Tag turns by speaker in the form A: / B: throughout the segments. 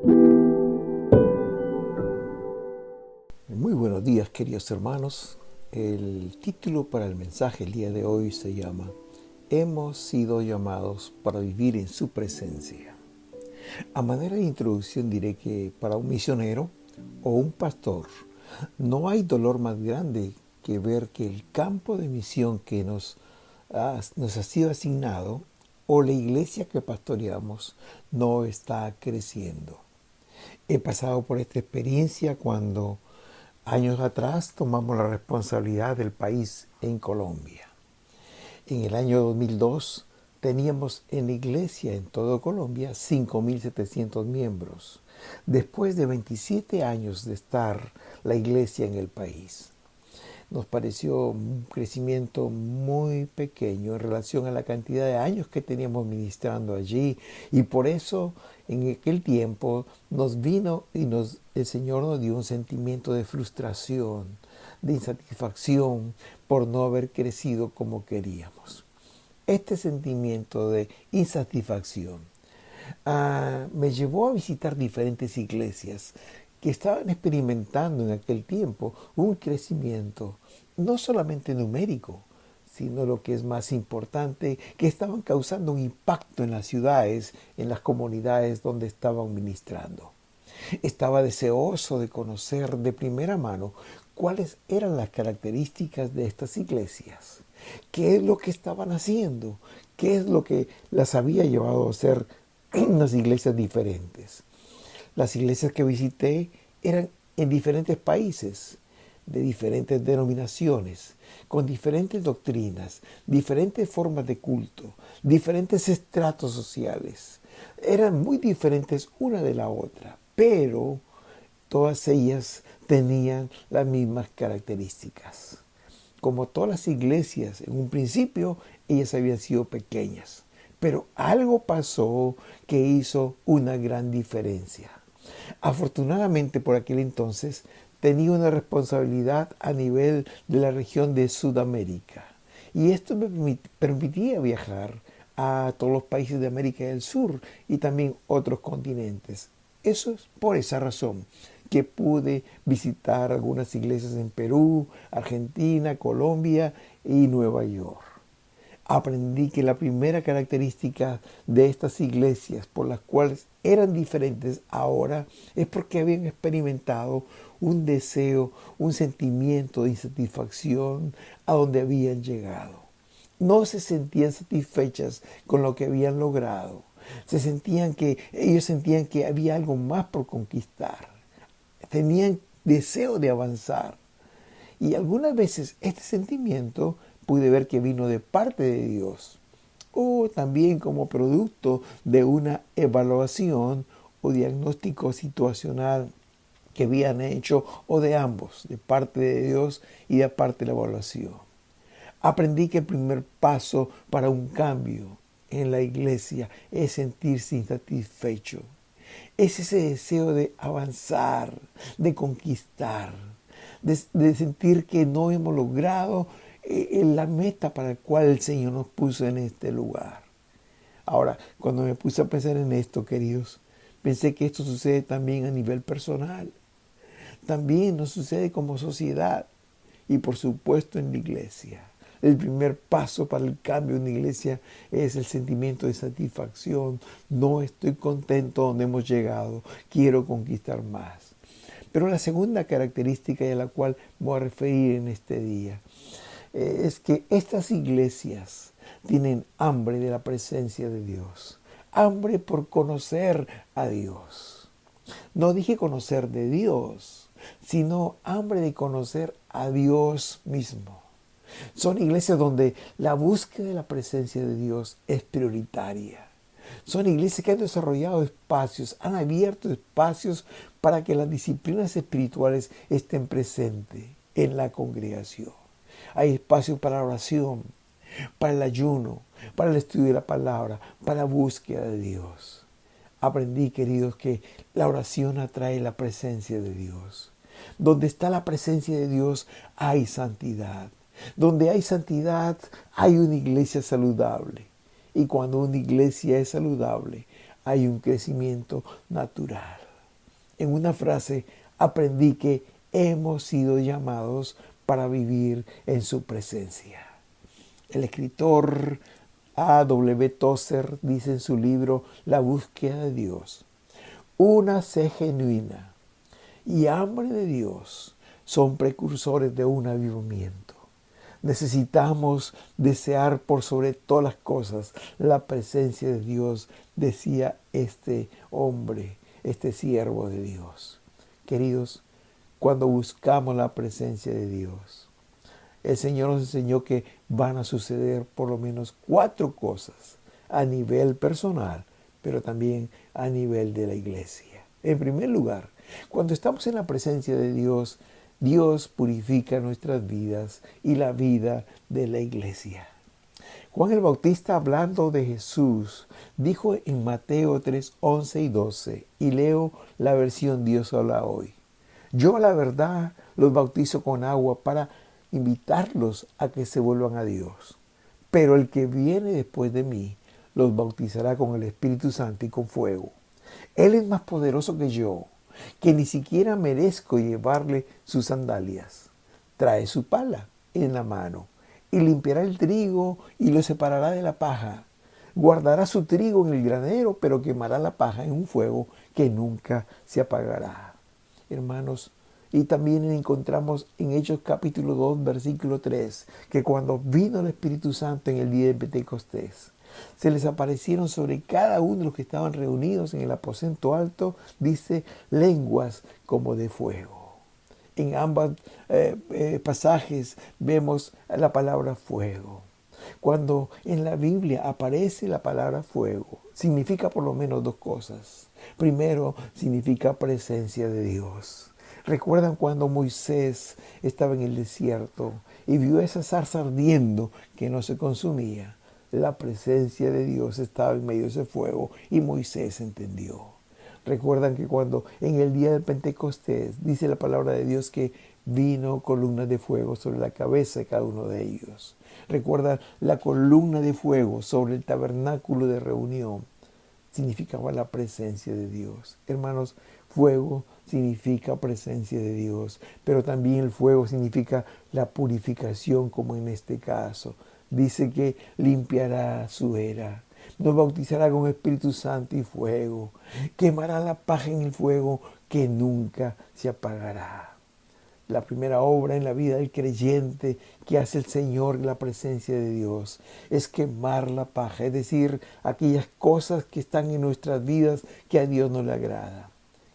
A: Muy buenos días, queridos hermanos. El título para el mensaje el día de hoy se llama Hemos sido llamados para vivir en su presencia. A manera de introducción diré que para un misionero o un pastor no hay dolor más grande que ver que el campo de misión que nos ha sido asignado o la iglesia que pastoreamos no está creciendo. He pasado por esta experiencia cuando años atrás tomamos la responsabilidad del país en Colombia. En el año 2002 teníamos en la iglesia en todo Colombia 5.700 miembros, después de 27 años de estar la iglesia en el país. Nos pareció un crecimiento muy pequeño en relación a la cantidad de años que teníamos ministrando allí, y por eso en aquel tiempo nos vino y el Señor nos dio un sentimiento de frustración, de insatisfacción por no haber crecido como queríamos. Este sentimiento de insatisfacción me llevó a visitar diferentes iglesias que estaban experimentando en aquel tiempo un crecimiento no solamente numérico, sino lo que es más importante, que estaban causando un impacto en las ciudades, en las comunidades donde estaban ministrando. Estaba deseoso de conocer de primera mano cuáles eran las características de estas iglesias, qué es lo que estaban haciendo, qué es lo que las había llevado a ser unas iglesias diferentes. Las iglesias que visité eran en diferentes países, de diferentes denominaciones, con diferentes doctrinas, diferentes formas de culto, diferentes estratos sociales. Eran muy diferentes una de la otra, pero todas ellas tenían las mismas características. Como todas las iglesias, en un principio ellas habían sido pequeñas, pero algo pasó que hizo una gran diferencia. Afortunadamente por aquel entonces tenía una responsabilidad a nivel de la región de Sudamérica, y esto me permitía viajar a todos los países de América del Sur y también otros continentes. Eso es por esa razón que pude visitar algunas iglesias en Perú, Argentina, Colombia y Nueva York. Aprendí que la primera característica de estas iglesias por las cuales eran diferentes ahora es porque habían experimentado un deseo, un sentimiento de insatisfacción a donde habían llegado. No se sentían satisfechas con lo que habían logrado. Ellos sentían que había algo más por conquistar. Tenían deseo de avanzar. Y algunas veces este sentimiento pude ver que vino de parte de Dios, o también como producto de una evaluación o diagnóstico situacional que habían hecho, o de ambos, de parte de Dios y de parte de la evaluación. Aprendí que el primer paso para un cambio en la iglesia es sentirse insatisfecho. Es ese deseo de avanzar, de conquistar, de sentir que no hemos logrado la meta para la cual el Señor nos puso en este lugar. Ahora, cuando me puse a pensar en esto, queridos, pensé que esto sucede también a nivel personal. También nos sucede como sociedad y por supuesto en la iglesia. El primer paso para el cambio en la iglesia es el sentimiento de satisfacción. No estoy contento donde hemos llegado, quiero conquistar más. Pero la segunda característica a la cual voy a referir en este día es que estas iglesias tienen hambre de la presencia de Dios, hambre por conocer a Dios. No dije conocer de Dios, sino hambre de conocer a Dios mismo. Son iglesias donde la búsqueda de la presencia de Dios es prioritaria. Son iglesias que han desarrollado espacios, han abierto espacios para que las disciplinas espirituales estén presentes en la congregación. Hay espacios para la oración, para el ayuno, para el estudio de la palabra, para la búsqueda de Dios. Aprendí, queridos, que la oración atrae la presencia de Dios. Donde está la presencia de Dios hay santidad. Donde hay santidad hay una iglesia saludable. Y cuando una iglesia es saludable, hay un crecimiento natural. En una frase aprendí que hemos sido llamados para vivir en su presencia. El escritor A.W. Tozer dice en su libro La búsqueda de Dios: una sed genuina y hambre de Dios son precursores de un avivamiento. Necesitamos desear por sobre todas las cosas la presencia de Dios, decía este hombre, este siervo de Dios. Queridos, cuando buscamos la presencia de Dios, el Señor nos enseñó que van a suceder por lo menos 4 cosas a nivel personal, pero también a nivel de la iglesia. En primer lugar, cuando estamos en la presencia de Dios, Dios purifica nuestras vidas y la vida de la iglesia. Juan el Bautista, hablando de Jesús, dijo en Mateo 3, 11 y 12, y leo la versión Dios habla hoy: yo, la verdad, los bautizo con agua para invitarlos a que se vuelvan a Dios. Pero el que viene después de mí los bautizará con el Espíritu Santo y con fuego. Él es más poderoso que yo, que ni siquiera merezco llevarle sus sandalias. Trae su pala en la mano y limpiará el trigo y lo separará de la paja. Guardará su trigo en el granero, pero quemará la paja en un fuego que nunca se apagará. Hermanos, y también encontramos en Hechos capítulo 2, versículo 3, que cuando vino el Espíritu Santo en el día de Pentecostés, se les aparecieron sobre cada uno de los que estaban reunidos en el aposento alto, dice, lenguas como de fuego. En ambos pasajes vemos la palabra fuego. Cuando en la Biblia aparece la palabra fuego, significa por lo menos 2 cosas. Primero, significa presencia de Dios. ¿Recuerdan cuando Moisés estaba en el desierto y vio esa zarza ardiendo que no se consumía? La presencia de Dios estaba en medio de ese fuego y Moisés entendió. Recuerdan que cuando en el día del Pentecostés dice la palabra de Dios que vino columna de fuego sobre la cabeza de cada uno de ellos. Recuerdan la columna de fuego sobre el tabernáculo de reunión. Significaba la presencia de Dios. Hermanos, fuego significa presencia de Dios, pero también el fuego significa la purificación, como en este caso. Dice que limpiará su era, nos bautizará con Espíritu Santo y fuego, quemará la paja en el fuego que nunca se apagará. La primera obra en la vida del creyente que hace el Señor en la presencia de Dios es quemar la paja, es decir, aquellas cosas que están en nuestras vidas que a Dios no le agrada.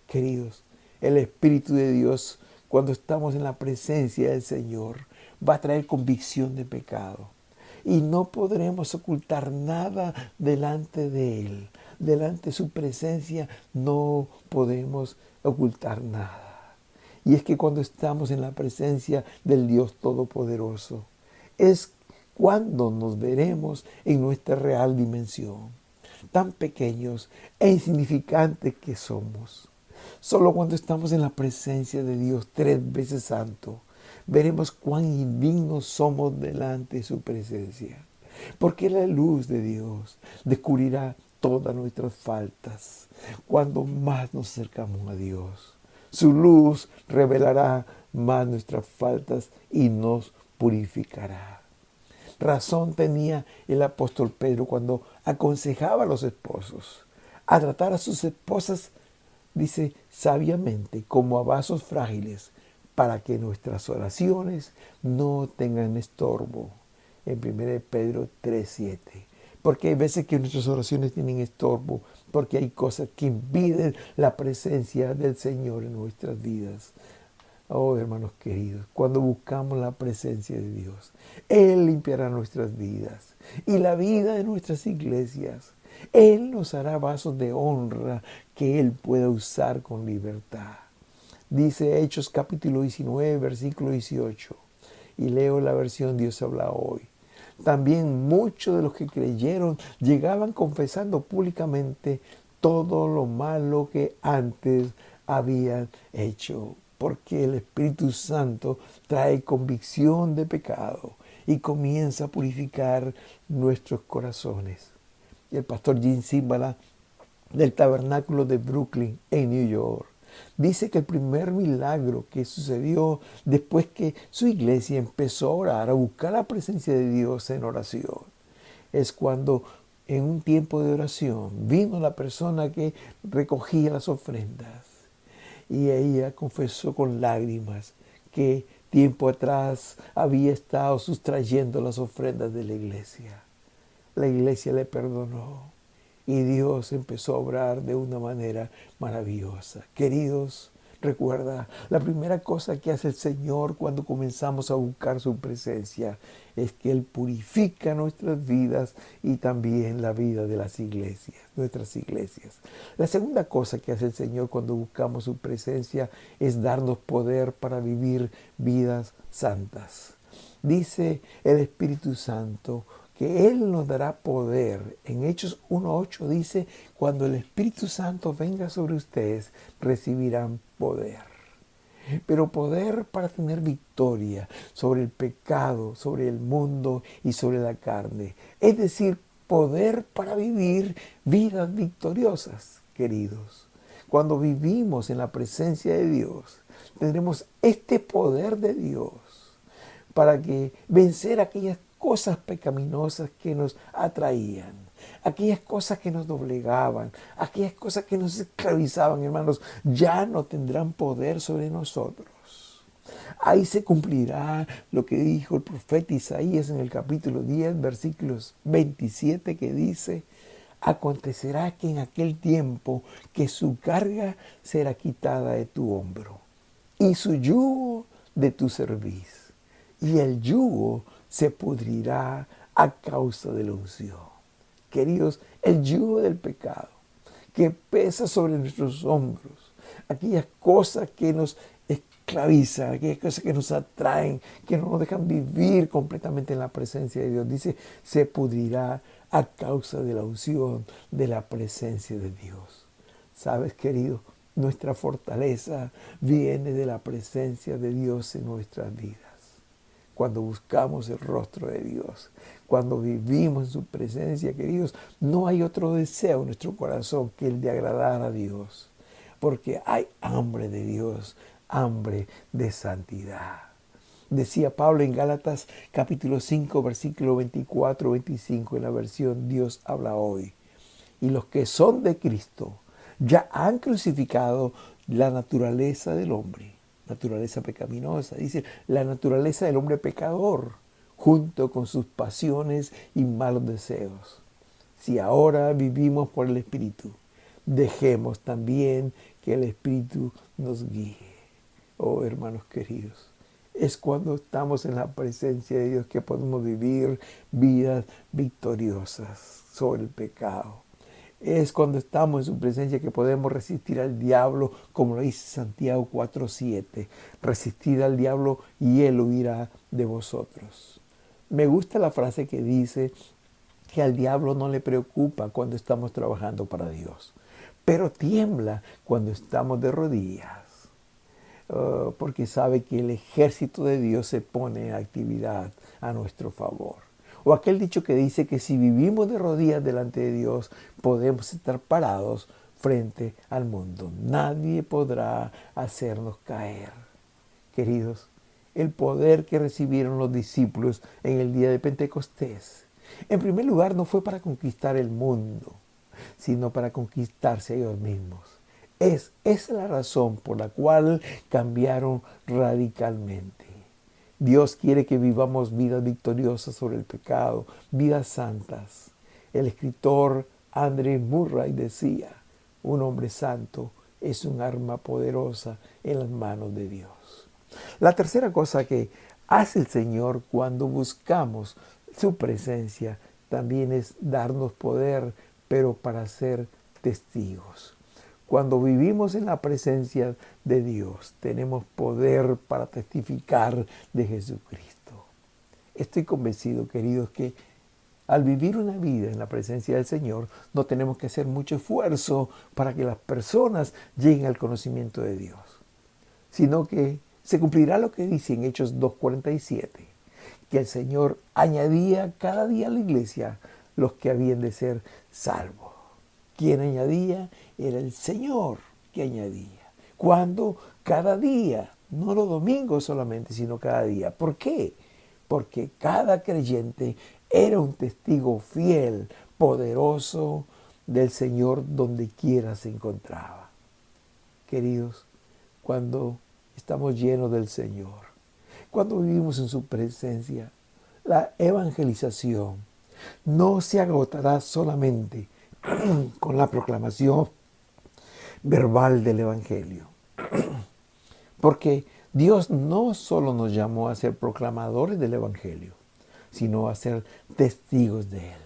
A: Queridos, el Espíritu de Dios, cuando estamos en la presencia del Señor, va a traer convicción de pecado. Y no podremos ocultar nada delante de Él. Delante de su presencia no podemos ocultar nada. Y es que cuando estamos en la presencia del Dios Todopoderoso, es cuando nos veremos en nuestra real dimensión, tan pequeños e insignificantes que somos. Solo cuando estamos en la presencia de Dios 3 veces santo, veremos cuán indignos somos delante de su presencia. Porque la luz de Dios descubrirá todas nuestras faltas cuando más nos acercamos a Dios. Su luz revelará más nuestras faltas y nos purificará. Razón tenía el apóstol Pedro cuando aconsejaba a los esposos a tratar a sus esposas, dice, sabiamente, como a vasos frágiles, para que nuestras oraciones no tengan estorbo. En 1 Pedro 3:7. Porque hay veces que nuestras oraciones tienen estorbo, porque hay cosas que impiden la presencia del Señor en nuestras vidas. Oh, hermanos queridos, cuando buscamos la presencia de Dios, Él limpiará nuestras vidas y la vida de nuestras iglesias. Él nos hará vasos de honra que Él pueda usar con libertad. Dice Hechos capítulo 19, versículo 18, y leo la versión Dios habla hoy. También muchos de los que creyeron llegaban confesando públicamente todo lo malo que antes habían hecho, porque el Espíritu Santo trae convicción de pecado y comienza a purificar nuestros corazones. Y el pastor Jim Cymbala del tabernáculo de Brooklyn en New York Dice que el primer milagro que sucedió después que su iglesia empezó a orar, a buscar la presencia de Dios en oración, es cuando en un tiempo de oración vino la persona que recogía las ofrendas y ella confesó con lágrimas que tiempo atrás había estado sustrayendo las ofrendas de la iglesia. La iglesia le perdonó y Dios empezó a obrar de una manera maravillosa. Queridos, recuerda, la primera cosa que hace el Señor cuando comenzamos a buscar su presencia es que Él purifica nuestras vidas y también la vida de las iglesias, nuestras iglesias. La segunda cosa que hace el Señor cuando buscamos su presencia es darnos poder para vivir vidas santas. Dice el Espíritu Santo que Él nos dará poder. En Hechos 1:8 dice, cuando el Espíritu Santo venga sobre ustedes, recibirán poder. Pero poder para tener victoria sobre el pecado, sobre el mundo y sobre la carne. Es decir, poder para vivir vidas victoriosas, queridos. Cuando vivimos en la presencia de Dios, tendremos este poder de Dios para que vencer aquellas cosas pecaminosas que nos atraían, aquellas cosas que nos doblegaban, aquellas cosas que nos esclavizaban, hermanos, ya no tendrán poder sobre nosotros. Ahí se cumplirá lo que dijo el profeta Isaías en el capítulo 10, versículos 27, que dice: acontecerá que en aquel tiempo que su carga será quitada de tu hombro y su yugo de tu cerviz, y el yugo se pudrirá a causa de la unción. Queridos, el yugo del pecado que pesa sobre nuestros hombros, aquellas cosas que nos esclavizan, aquellas cosas que nos atraen, que no nos dejan vivir completamente en la presencia de Dios, dice, se pudrirá a causa de la unción, de la presencia de Dios. ¿Sabes, querido? Nuestra fortaleza viene de la presencia de Dios en nuestras vidas. Cuando buscamos el rostro de Dios, cuando vivimos en su presencia, queridos, no hay otro deseo en nuestro corazón que el de agradar a Dios, porque hay hambre de Dios, hambre de santidad. Decía Pablo en Gálatas capítulo 5, versículo 24-25, en la versión Dios habla hoy. Y los que son de Cristo ya han crucificado la naturaleza del hombre, naturaleza pecaminosa, dice, la naturaleza del hombre pecador, junto con sus pasiones y malos deseos. Si ahora vivimos por el Espíritu, dejemos también que el Espíritu nos guíe. Oh, hermanos queridos, es cuando estamos en la presencia de Dios que podemos vivir vidas victoriosas sobre el pecado. Es cuando estamos en su presencia que podemos resistir al diablo, como lo dice Santiago 4:7. Resistid al diablo y él huirá de vosotros. Me gusta la frase que dice que al diablo no le preocupa cuando estamos trabajando para Dios, pero tiembla cuando estamos de rodillas. Porque sabe que el ejército de Dios se pone en actividad a nuestro favor. O aquel dicho que dice que si vivimos de rodillas delante de Dios, podemos estar parados frente al mundo. Nadie podrá hacernos caer. Queridos, el poder que recibieron los discípulos en el día de Pentecostés, en primer lugar, no fue para conquistar el mundo, sino para conquistarse a ellos mismos. Esa es la razón por la cual cambiaron radicalmente. Dios quiere que vivamos vidas victoriosas sobre el pecado, vidas santas. El escritor Andrew Murray decía, un hombre santo es un arma poderosa en las manos de Dios. La tercera cosa que hace el Señor cuando buscamos su presencia también es darnos poder, pero para ser testigos. Cuando vivimos en la presencia de Dios, tenemos poder para testificar de Jesucristo. Estoy convencido, queridos, que al vivir una vida en la presencia del Señor, no tenemos que hacer mucho esfuerzo para que las personas lleguen al conocimiento de Dios, sino que se cumplirá lo que dice en Hechos 2:47, que el Señor añadía cada día a la iglesia los que habían de ser salvos. ¿Quién añadía? Era el Señor que añadía. Cuando cada día, no los domingos solamente, sino cada día. ¿Por qué? Porque cada creyente era un testigo fiel, poderoso del Señor donde quiera se encontraba. Queridos, cuando estamos llenos del Señor, cuando vivimos en su presencia, la evangelización no se agotará solamente con la proclamación verbal del Evangelio. Porque Dios no solo nos llamó a ser proclamadores del Evangelio, sino a ser testigos de Él.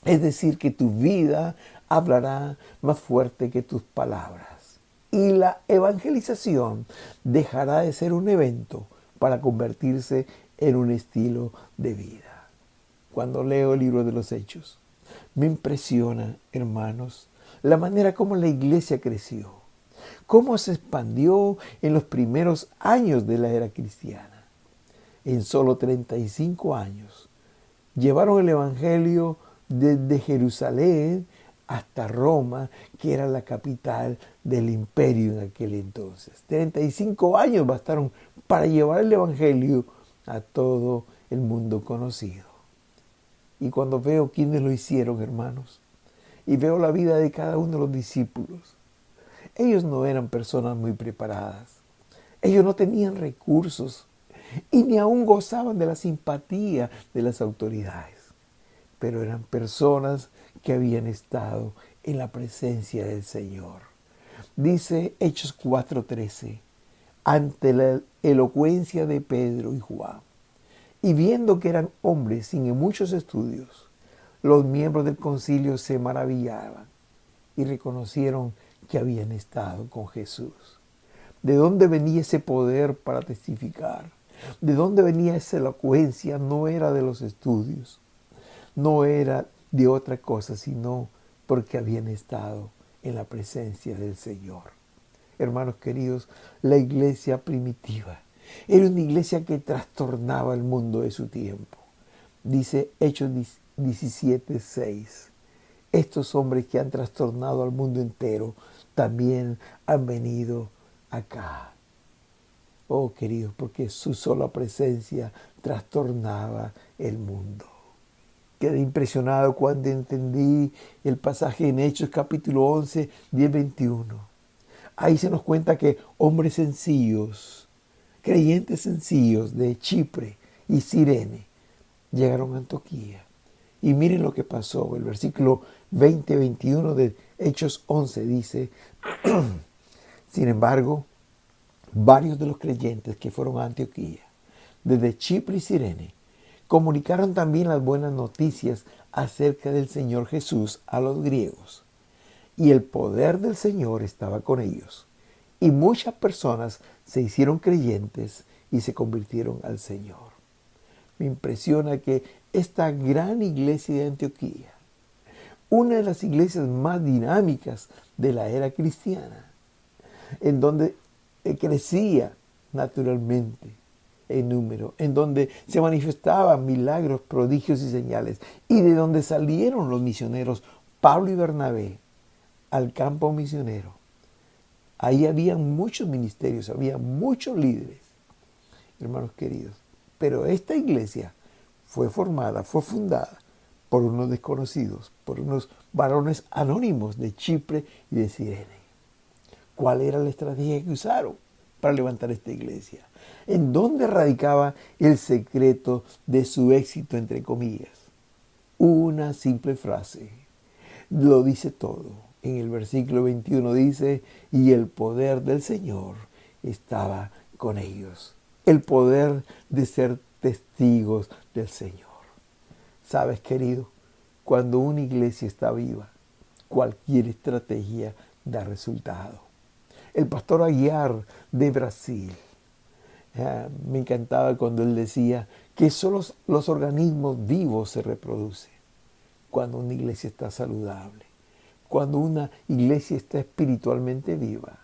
A: Es decir, que tu vida hablará más fuerte que tus palabras. Y la evangelización dejará de ser un evento para convertirse en un estilo de vida. Cuando leo el libro de los Hechos, me impresiona, hermanos, la manera como la iglesia creció, cómo se expandió en los primeros años de la era cristiana. En solo 35 años llevaron el evangelio desde Jerusalén hasta Roma, que era la capital del imperio en aquel entonces. 35 años bastaron para llevar el evangelio a todo el mundo conocido. Y cuando veo quiénes lo hicieron, hermanos, y veo la vida de cada uno de los discípulos, ellos no eran personas muy preparadas. Ellos no tenían recursos y ni aún gozaban de la simpatía de las autoridades. Pero eran personas que habían estado en la presencia del Señor. Dice Hechos 4:13, ante la elocuencia de Pedro y Juan, y viendo que eran hombres sin muchos estudios, los miembros del concilio se maravillaban y reconocieron que habían estado con Jesús. ¿De dónde venía ese poder para testificar? ¿De dónde venía esa elocuencia? No era de los estudios, no era de otra cosa, sino porque habían estado en la presencia del Señor. Hermanos queridos, la iglesia primitiva era una iglesia que trastornaba el mundo de su tiempo. Dice Hechos 17:6. Estos hombres que han trastornado al mundo entero también han venido acá. Oh, queridos, porque su sola presencia trastornaba el mundo. Quedé impresionado cuando entendí el pasaje en Hechos capítulo 11, 10-21. Ahí se nos cuenta que hombres sencillos, creyentes sencillos de Chipre y Cirene, llegaron a Antioquía. Y miren lo que pasó. El versículo 20-21 de Hechos 11 dice, sin embargo, varios de los creyentes que fueron a Antioquía, desde Chipre y Cirene, comunicaron también las buenas noticias acerca del Señor Jesús a los griegos. Y el poder del Señor estaba con ellos. Y muchas personas se hicieron creyentes y se convirtieron al Señor. Me impresiona que esta gran iglesia de Antioquía, una de las iglesias más dinámicas de la era cristiana, en donde crecía naturalmente en número, en donde se manifestaban milagros, prodigios y señales, y de donde salieron los misioneros Pablo y Bernabé al campo misionero. Ahí había muchos ministerios, había muchos líderes, hermanos queridos. Pero esta iglesia fue formada, fue fundada por unos desconocidos, por unos varones anónimos de Chipre y de Cirene. ¿Cuál era la estrategia que usaron para levantar esta iglesia? ¿En dónde radicaba el secreto de su éxito, entre comillas? Una simple frase lo dice todo. En el versículo 21 dice, y el poder del Señor estaba con ellos. El poder de ser testigos del Señor. ¿Sabes, querido? Cuando una iglesia está viva, cualquier estrategia da resultado. El pastor Aguiar de Brasil, me encantaba cuando él decía que solo los organismos vivos se reproducen cuando una iglesia está saludable, cuando una iglesia está espiritualmente viva.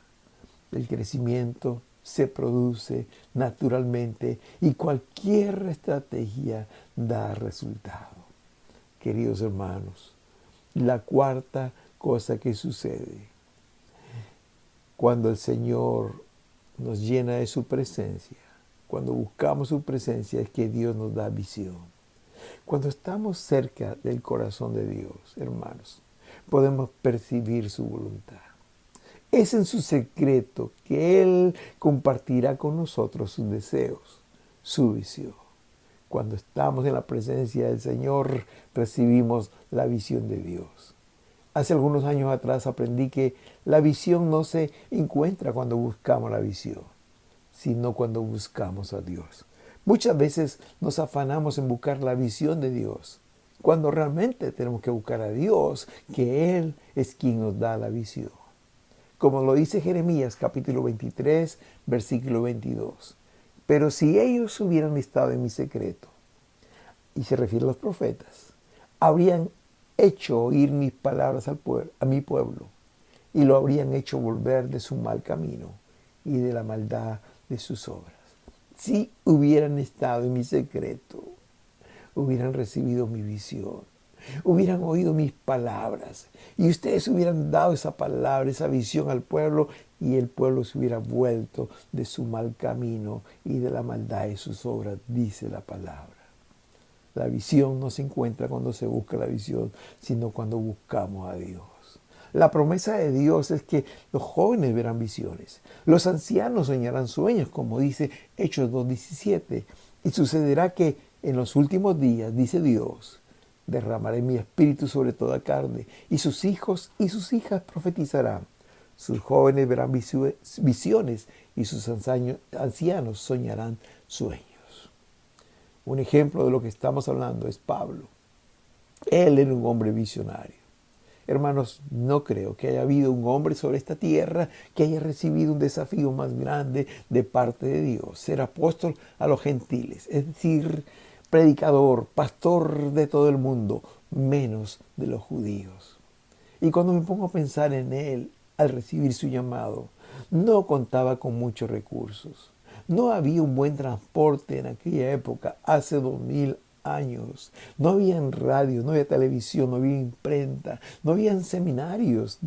A: El crecimiento se produce naturalmente y cualquier estrategia da resultado. Queridos hermanos, la cuarta cosa que sucede Cuando el Señor nos llena de su presencia, cuando buscamos su presencia, es que Dios nos da visión. Cuando estamos cerca del corazón de Dios, hermanos, podemos percibir su voluntad. Es en su secreto que Él compartirá con nosotros sus deseos, su visión. Cuando estamos en la presencia del Señor, recibimos la visión de Dios. Hace algunos años atrás aprendí que la visión no se encuentra cuando buscamos la visión, sino cuando buscamos a Dios. Muchas veces nos afanamos en buscar la visión de Dios, cuando realmente tenemos que buscar a Dios, que Él es quien nos da la visión. Como lo dice Jeremías capítulo 23, versículo 22. Pero si ellos hubieran estado en mi secreto, y se refiere a los profetas, habrían hecho oír mis palabras a mi pueblo, y lo habrían hecho volver de su mal camino y de la maldad de sus obras. Si hubieran estado en mi secreto, hubieran recibido mi visión, hubieran oído mis palabras, y ustedes hubieran dado esa palabra, esa visión al pueblo, y el pueblo se hubiera vuelto de su mal camino y de la maldad de sus obras, dice la palabra. La visión no se encuentra cuando se busca la visión, sino cuando buscamos a Dios. La promesa de Dios es que los jóvenes verán visiones, los ancianos soñarán sueños, como dice Hechos 2:17. Y sucederá que en los últimos días, dice Dios, derramaré mi espíritu sobre toda carne, y sus hijos y sus hijas profetizarán. Sus jóvenes verán visiones, y sus ancianos soñarán sueños. Un ejemplo de lo que estamos hablando es Pablo. Él era un hombre visionario. Hermanos, no creo que haya habido un hombre sobre esta tierra que haya recibido un desafío más grande de parte de Dios, ser apóstol a los gentiles, es decir, predicador, pastor de todo el mundo, menos de los judíos. Y cuando me pongo a pensar en él, al recibir su llamado, no contaba con muchos recursos. No había un buen transporte en aquella época, hace 2000 años. No había radio, no había televisión, no había imprenta, no había seminarios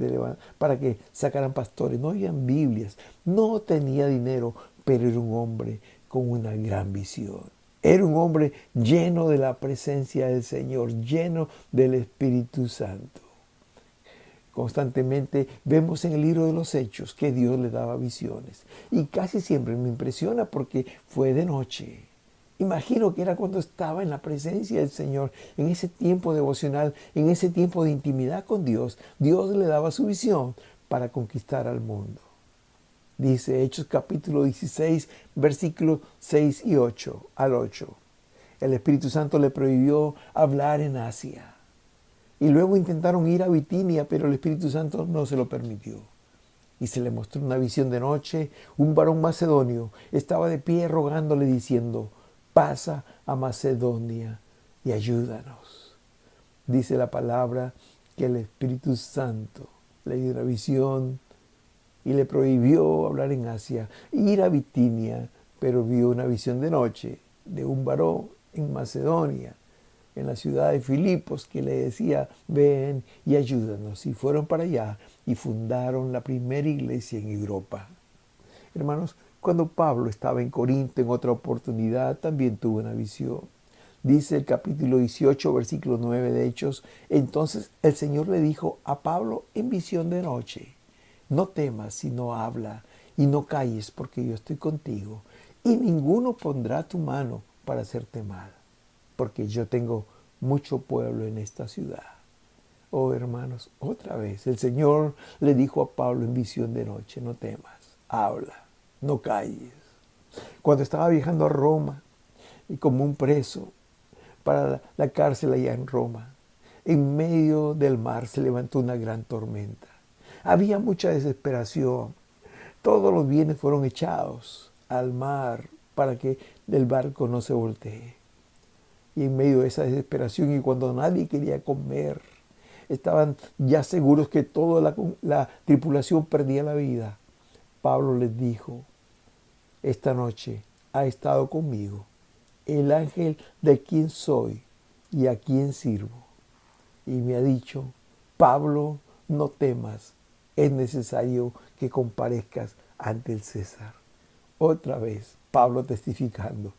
A: para que sacaran pastores, no habían Biblias. No tenía dinero, pero era un hombre con una gran visión. Era un hombre lleno de la presencia del Señor, lleno del Espíritu Santo. Constantemente vemos en el libro de los Hechos que Dios le daba visiones. Y casi siempre me impresiona porque fue de noche. Imagino que era cuando estaba en la presencia del Señor, en ese tiempo devocional, en ese tiempo de intimidad con Dios. Dios le daba su visión para conquistar al mundo. Dice Hechos capítulo 16, versículos 6 y 8 al 8. El Espíritu Santo le prohibió hablar en Asia. Y luego intentaron ir a Bitinia, pero el Espíritu Santo no se lo permitió. Y se le mostró una visión de noche. Un varón macedonio estaba de pie rogándole diciendo: pasa a Macedonia y ayúdanos. Dice la palabra que el Espíritu Santo le dio una visión y le prohibió hablar en Asia, ir a Bitinia, pero vio una visión de noche de un varón en Macedonia, en la ciudad de Filipos, que le decía: ven y ayúdanos. Y fueron para allá y fundaron la primera iglesia en Europa. Hermanos, cuando Pablo estaba en Corinto en otra oportunidad, también tuvo una visión. Dice el capítulo 18, versículo 9 de Hechos: entonces el Señor le dijo a Pablo en visión de noche: no temas, sino habla, y no calles, porque yo estoy contigo, y ninguno pondrá tu mano para hacerte mal, porque yo tengo mucho pueblo en esta ciudad. Oh, hermanos, otra vez el Señor le dijo a Pablo en visión de noche: no temas, habla, no calles. Cuando estaba viajando a Roma y como un preso para la cárcel allá en Roma, en medio del mar se levantó una gran tormenta. Había mucha desesperación. Todos los bienes fueron echados al mar para que el barco no se voltee. Y en medio de esa desesperación, y cuando nadie quería comer, estaban ya seguros que toda la tripulación perdía la vida, Pablo les dijo: esta noche ha estado conmigo el ángel de quien soy y a quien sirvo. Y me ha dicho: Pablo, no temas, es necesario que comparezcas ante el César. Otra vez, Pablo testificando,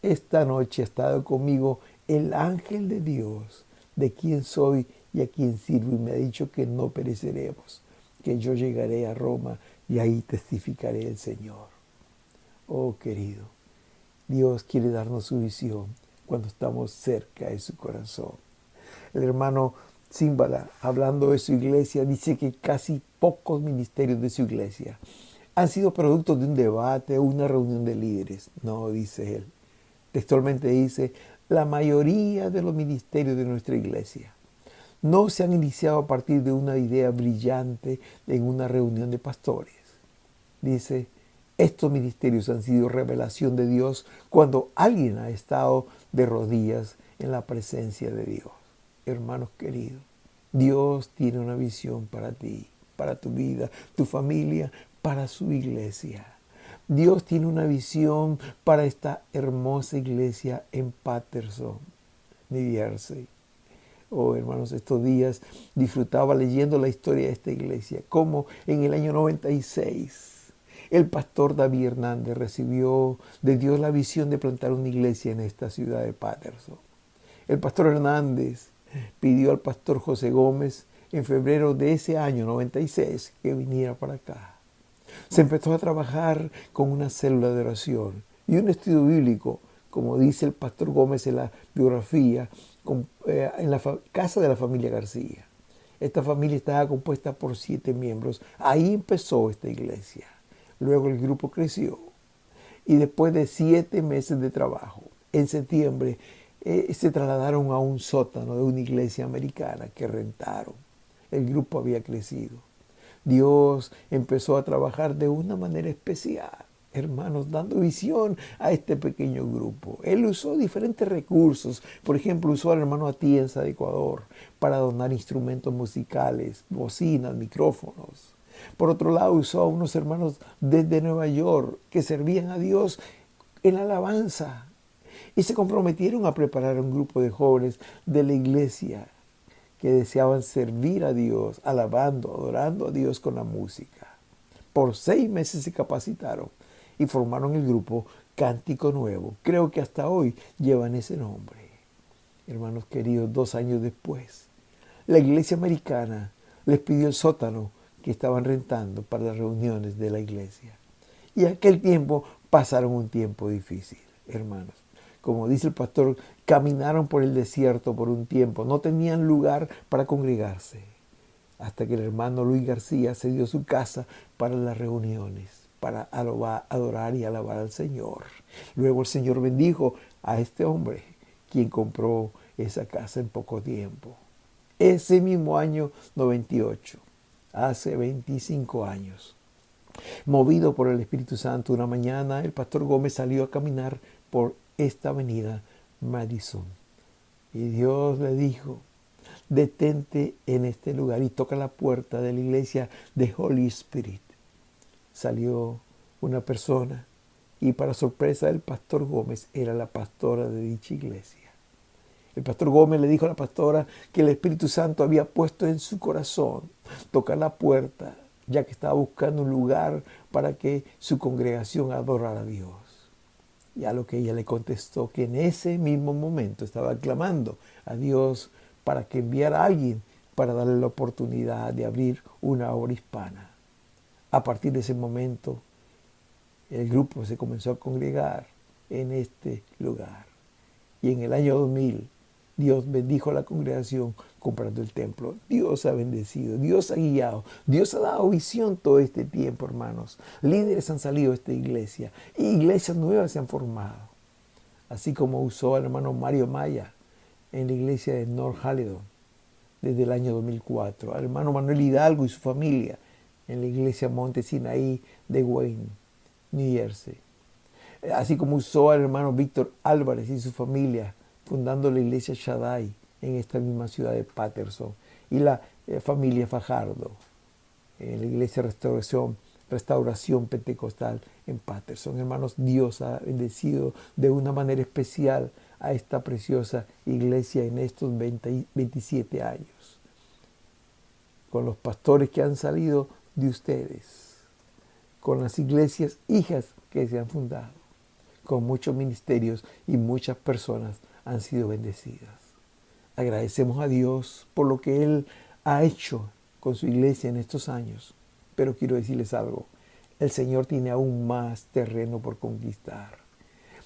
A: esta noche ha estado conmigo el ángel de Dios, de quien soy y a quien sirvo, y me ha dicho que no pereceremos, que yo llegaré a Roma y ahí testificaré el Señor. Oh querido, Dios quiere darnos su visión cuando estamos cerca de su corazón. El hermano Zímbala, hablando de su iglesia, dice que casi pocos ministerios de su iglesia han sido producto de un debate o una reunión de líderes. No, dice él. Textualmente dice, la mayoría de los ministerios de nuestra iglesia no se han iniciado a partir de una idea brillante en una reunión de pastores. Dice, estos ministerios han sido revelación de Dios cuando alguien ha estado de rodillas en la presencia de Dios. Hermanos queridos, Dios tiene una visión para ti, para tu vida, tu familia, para su iglesia. Dios tiene una visión para esta hermosa iglesia en Paterson, New Jersey. Oh, hermanos, estos días disfrutaba leyendo la historia de esta iglesia, como en el año 96 el pastor David Hernández recibió de Dios la visión de plantar una iglesia en esta ciudad de Paterson. El pastor Hernández pidió al pastor José Gómez en febrero de ese año 96 que viniera para acá. Se empezó a trabajar con una célula de oración y un estudio bíblico, como dice el pastor Gómez en la biografía, en la casa de la familia García. Esta familia estaba compuesta por 7 miembros. Ahí empezó esta iglesia. Luego el grupo creció y después de 7 meses de trabajo, en septiembre, se trasladaron a un sótano de una iglesia americana que rentaron. El grupo había crecido. Dios empezó a trabajar de una manera especial, hermanos, dando visión a este pequeño grupo. Él usó diferentes recursos. Por ejemplo, usó al hermano Atienza de Ecuador para donar instrumentos musicales, bocinas, micrófonos. Por otro lado, usó a unos hermanos desde Nueva York que servían a Dios en la alabanza y se comprometieron a preparar un grupo de jóvenes de la iglesia que deseaban servir a Dios, alabando, adorando a Dios con la música. Por 6 meses se capacitaron y formaron el grupo Cántico Nuevo. Creo que hasta hoy llevan ese nombre. Hermanos queridos, 2 años después, la iglesia americana les pidió el sótano que estaban rentando para las reuniones de la iglesia. Y en aquel tiempo pasaron un tiempo difícil, hermanos. Como dice el pastor, caminaron por el desierto por un tiempo. No tenían lugar para congregarse. Hasta que el hermano Luis García cedió su casa para las reuniones, para adorar y alabar al Señor. Luego el Señor bendijo a este hombre, quien compró esa casa en poco tiempo. Ese mismo año 98, hace 25 años, movido por el Espíritu Santo, una mañana el pastor Gómez salió a caminar por esta avenida Madison. Y Dios le dijo, detente en este lugar y toca la puerta de la iglesia de Holy Spirit. Salió una persona y para sorpresa del pastor Gómez era la pastora de dicha iglesia. El pastor Gómez le dijo a la pastora que el Espíritu Santo había puesto en su corazón tocar la puerta, ya que estaba buscando un lugar para que su congregación adorara a Dios. Y a lo que ella le contestó que en ese mismo momento estaba clamando a Dios para que enviara a alguien para darle la oportunidad de abrir una obra hispana. A partir de ese momento, el grupo se comenzó a congregar en este lugar. Y en el año 2000, Dios bendijo a la congregación comprando el templo. Dios ha bendecido, Dios ha guiado, Dios ha dado visión todo este tiempo, hermanos. Líderes han salido de esta iglesia y iglesias nuevas se han formado. Así como usó al hermano Mario Maya en la iglesia de North Haledon desde el año 2004. Al hermano Manuel Hidalgo y su familia en la iglesia Monte Sinaí de Wayne, New Jersey. Así como usó al hermano Víctor Álvarez y su familia fundando la iglesia Shaddai en esta misma ciudad de Paterson, y la familia Fajardo en la iglesia Restauración Pentecostal en Paterson. Hermanos, Dios ha bendecido de una manera especial a esta preciosa iglesia en estos 27 años. con los pastores que han salido de ustedes, con las iglesias hijas que se han fundado, con muchos ministerios y muchas personas han sido bendecidas. Agradecemos a Dios por lo que Él ha hecho con su iglesia en estos años. Pero quiero decirles algo, el Señor tiene aún más terreno por conquistar.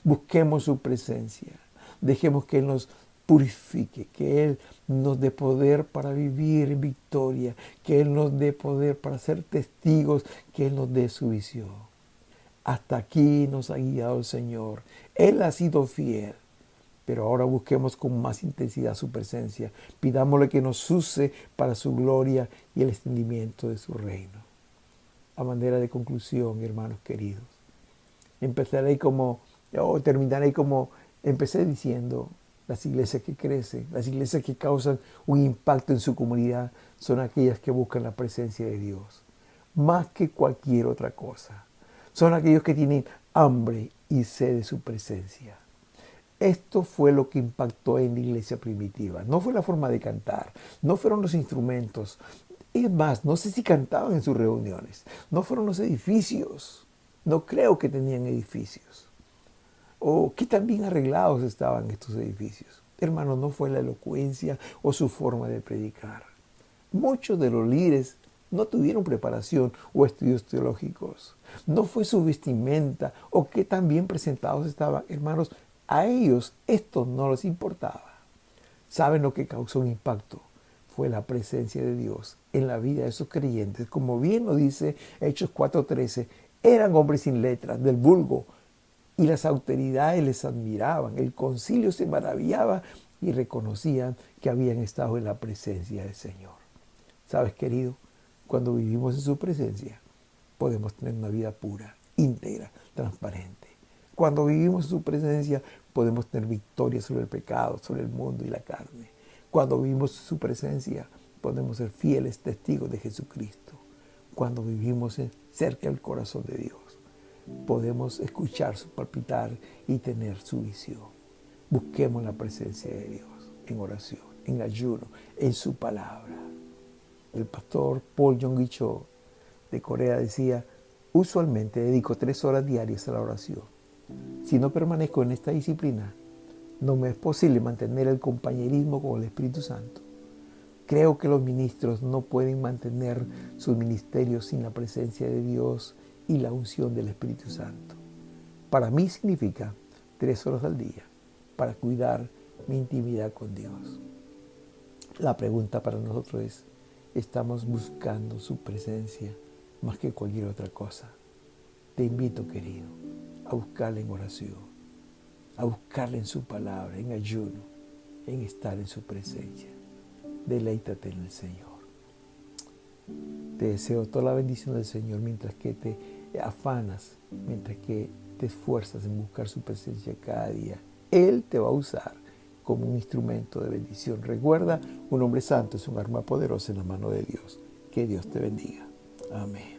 A: Busquemos su presencia, dejemos que Él nos purifique, que Él nos dé poder para vivir en victoria, que Él nos dé poder para ser testigos, que Él nos dé su visión. Hasta aquí nos ha guiado el Señor. Él ha sido fiel. Pero ahora busquemos con más intensidad su presencia. Pidámosle que nos use para su gloria y el extendimiento de su reino. A manera de conclusión, hermanos queridos, terminaré como empecé diciendo: las iglesias que crecen, las iglesias que causan un impacto en su comunidad, son aquellas que buscan la presencia de Dios, más que cualquier otra cosa. Son aquellos que tienen hambre y sed de su presencia. Esto fue lo que impactó en la iglesia primitiva. No fue la forma de cantar, no fueron los instrumentos. Es más, no sé si cantaban en sus reuniones. No fueron los edificios. No creo que tenían edificios. O qué tan bien arreglados estaban estos edificios. Hermanos, no fue la elocuencia o su forma de predicar. Muchos de los líderes no tuvieron preparación o estudios teológicos. No fue su vestimenta o qué tan bien presentados estaban. Hermanos, a ellos esto no les importaba. ¿Saben lo que causó un impacto? Fue la presencia de Dios en la vida de esos creyentes. Como bien lo dice Hechos 4:13, eran hombres sin letras, del vulgo, y las autoridades les admiraban. El concilio se maravillaba y reconocían que habían estado en la presencia del Señor. ¿Sabes, querido? Cuando vivimos en su presencia, podemos tener una vida pura, íntegra, transparente. Cuando vivimos en su presencia, podemos tener victoria sobre el pecado, sobre el mundo y la carne. Cuando vivimos en su presencia, podemos ser fieles testigos de Jesucristo. Cuando vivimos cerca del corazón de Dios, podemos escuchar su palpitar y tener su visión. Busquemos la presencia de Dios en oración, en ayuno, en su palabra. El pastor Paul Yonggi Cho de Corea decía: usualmente dedico 3 horas diarias a la oración. Si no permanezco en esta disciplina, no me es posible mantener el compañerismo con el Espíritu Santo. Creo que los ministros no pueden mantener sus ministerios sin la presencia de Dios y la unción del Espíritu Santo. Para mí significa 3 horas al día para cuidar mi intimidad con Dios. La pregunta para nosotros es: ¿estamos buscando su presencia más que cualquier otra cosa? Te invito, querido, a buscarle en oración, a buscarle en su palabra, en ayuno, en estar en su presencia. Deleítate en el Señor. Te deseo toda la bendición del Señor mientras que te afanas, mientras que te esfuerzas en buscar su presencia cada día. Él te va a usar como un instrumento de bendición. Recuerda, un hombre santo es un arma poderosa en la mano de Dios. Que Dios te bendiga. Amén.